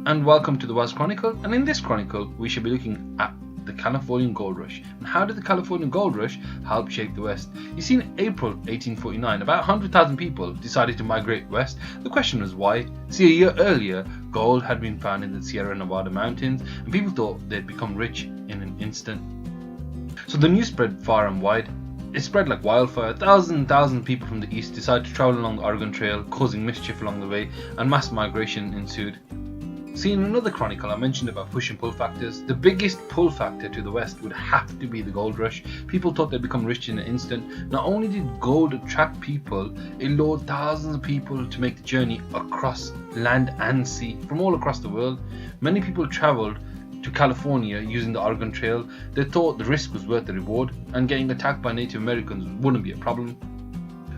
and welcome to the Thewazchronicle, and in this chronicle we shall be looking at the Californian Gold Rush. And how did the Californian Gold Rush help shape the West? You see, in April 1849, about 100,000 people decided to migrate west. The question was why? See, a year earlier, gold had been found in the Sierra Nevada mountains, and people thought they'd become rich in an instant. So the news spread far and wide. It spread like wildfire. Thousands and people from the east decided to travel along the Oregon Trail, causing mischief along the way, and mass migration ensued. See, in another chronicle I mentioned about push and pull factors. The biggest pull factor to the west would have to be the gold rush. People thought they'd become rich in an instant. Not only did gold attract people, it lured thousands of people to make the journey across land and sea from all across the world. Many people travelled to California using the Oregon Trail. They thought the risk was worth the reward, and getting attacked by Native Americans wouldn't be a problem.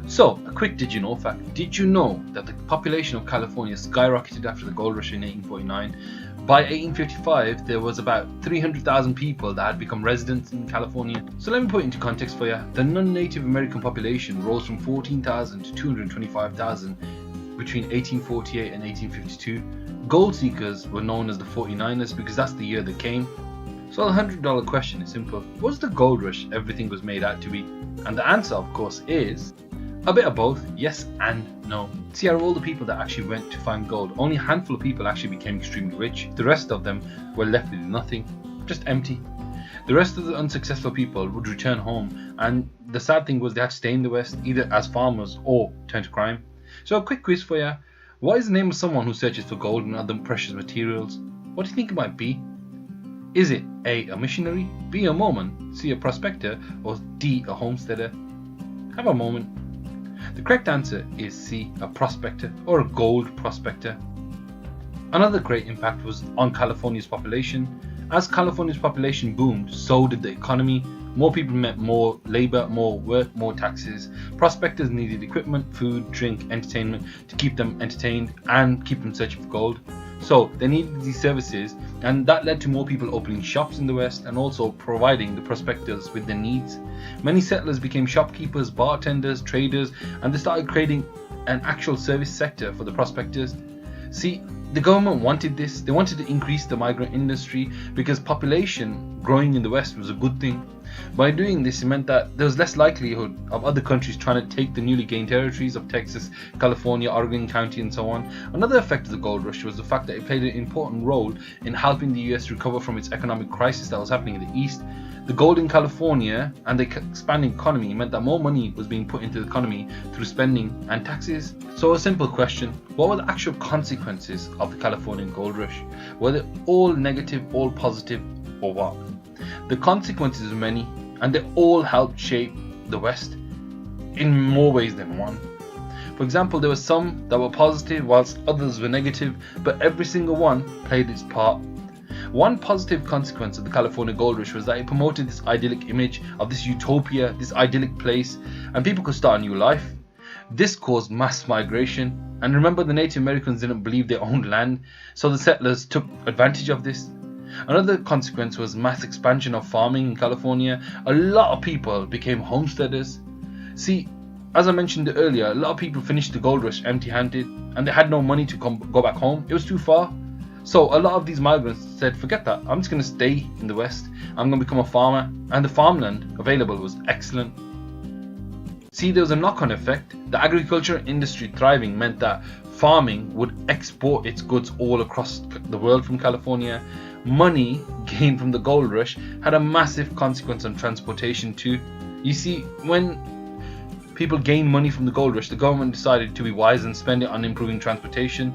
So, a quick did you know fact. Did you know that the population of California skyrocketed after the gold rush in 1849? By 1855, there was about 300,000 people that had become residents in California. So let me put it into context for you. The non-Native American population rose from 14,000 to 225,000 between 1848 and 1852. Gold seekers were known as the 49ers because that's the year they came. So the $100 question is simple. Was the gold rush everything was made out to be? And the answer, of course, is a bit of both, yes and no. See, out of all the people that actually went to find gold, only a handful of people actually became extremely rich. The rest of them were left with nothing, just empty. The rest of the unsuccessful people would return home, and the sad thing was they had to stay in the West, either as farmers or turn to crime. So a quick quiz for you. What is the name of someone who searches for gold and other precious materials? What do you think it might be? Is it A, a missionary, B, a Mormon, C, a prospector, or D, a homesteader? Have a moment. The correct answer is C, a prospector or a gold prospector. Another great impact was on California's population. As California's population boomed, so did the economy. More people meant more labour, more work, more taxes. Prospectors needed equipment, food, drink, entertainment to keep them entertained and keep them searching for gold. So they needed these services, and that led to more people opening shops in the West and also providing the prospectors with their needs. Many settlers became shopkeepers, bartenders, traders, and they started creating an actual service sector for the prospectors. See, the government wanted this. They wanted to increase the migrant industry because population growing in the West was a good thing. By doing this, it meant that there was less likelihood of other countries trying to take the newly gained territories of Texas, California, Oregon County, and so on. Another effect of the gold rush was the fact that it played an important role in helping the US recover from its economic crisis that was happening in the East. The gold in California and the expanding economy meant that more money was being put into the economy through spending and taxes. So a simple question, what were the actual consequences of the Californian Gold Rush? Were they all negative, all positive, or what? The consequences were many, and they all helped shape the West in more ways than one. For example, there were some that were positive whilst others were negative, but every single one played its part. One positive consequence of the California Gold Rush was that it promoted this idyllic image of this utopia, this idyllic place, and people could start a new life. This caused mass migration, and remember, the Native Americans didn't believe they owned land, so the settlers took advantage of this. Another consequence was mass expansion of farming in California. A lot of people became homesteaders. See, as I mentioned earlier, a lot of people finished the gold rush empty-handed, and they had no money to go back home. It was too far. So a lot of these migrants said, forget that, I'm just going to stay in the West. I'm going to become a farmer, and the farmland available was excellent. See, there was a knock-on effect. The agriculture industry thriving meant that farming would export its goods all across the world from California. Money gained from the gold rush had a massive consequence on transportation too. You see, when people gained money from the gold rush, the government decided to be wise and spend it on improving transportation.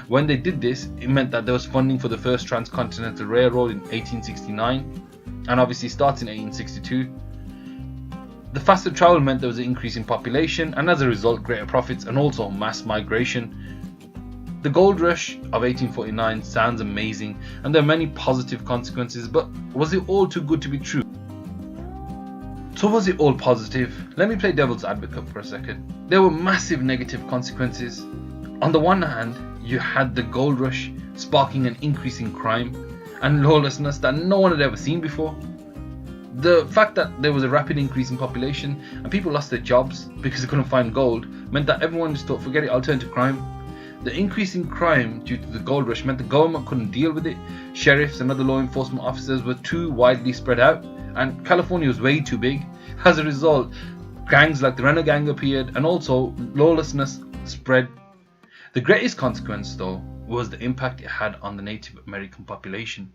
When they did this, it meant that there was funding for the first transcontinental railroad in 1869, and obviously starts in 1862. The faster travel meant there was an increase in population, and as a result, greater profits and also mass migration. The gold rush of 1849 sounds amazing, and there are many positive consequences, but was it all too good to be true? So was it all positive? Let me play devil's advocate for a second. There were massive negative consequences. On the one hand, you had the gold rush sparking an increase in crime and lawlessness that no one had ever seen before. The fact that there was a rapid increase in population and people lost their jobs because they couldn't find gold meant that everyone just thought, forget it, I'll turn to crime. The increase in crime due to the gold rush meant the government couldn't deal with it. Sheriffs and other law enforcement officers were too widely spread out, and California was way too big. As a result, gangs like the Renner Gang appeared, and also lawlessness spread. The greatest consequence, though, was the impact it had on the Native American population.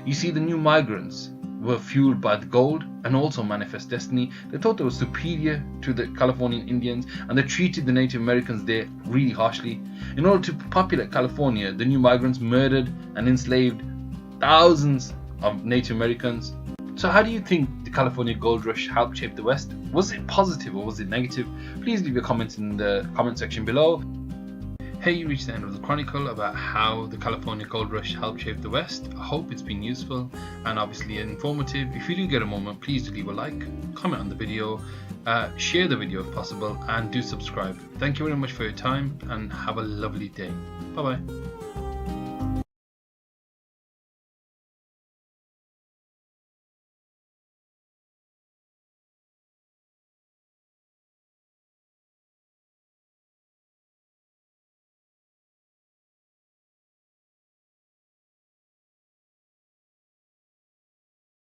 You see, the new migrants were fueled by the gold and also manifest destiny. They thought they were superior to the Californian Indians, and they treated the Native Americans there really harshly. In order to populate California, the new migrants murdered and enslaved thousands of Native Americans. So how do you think the California Gold Rush helped shape the West? Was it positive or was it negative? Please leave your comments in the comment section below. Hey, you reached the end of the chronicle about how the California Gold Rush helped shape the West. I hope it's been useful and obviously informative. If you do get a moment, please do leave a like, comment on the video, share the video if possible, and do subscribe. Thank you very much for your time and have a lovely day. Bye bye.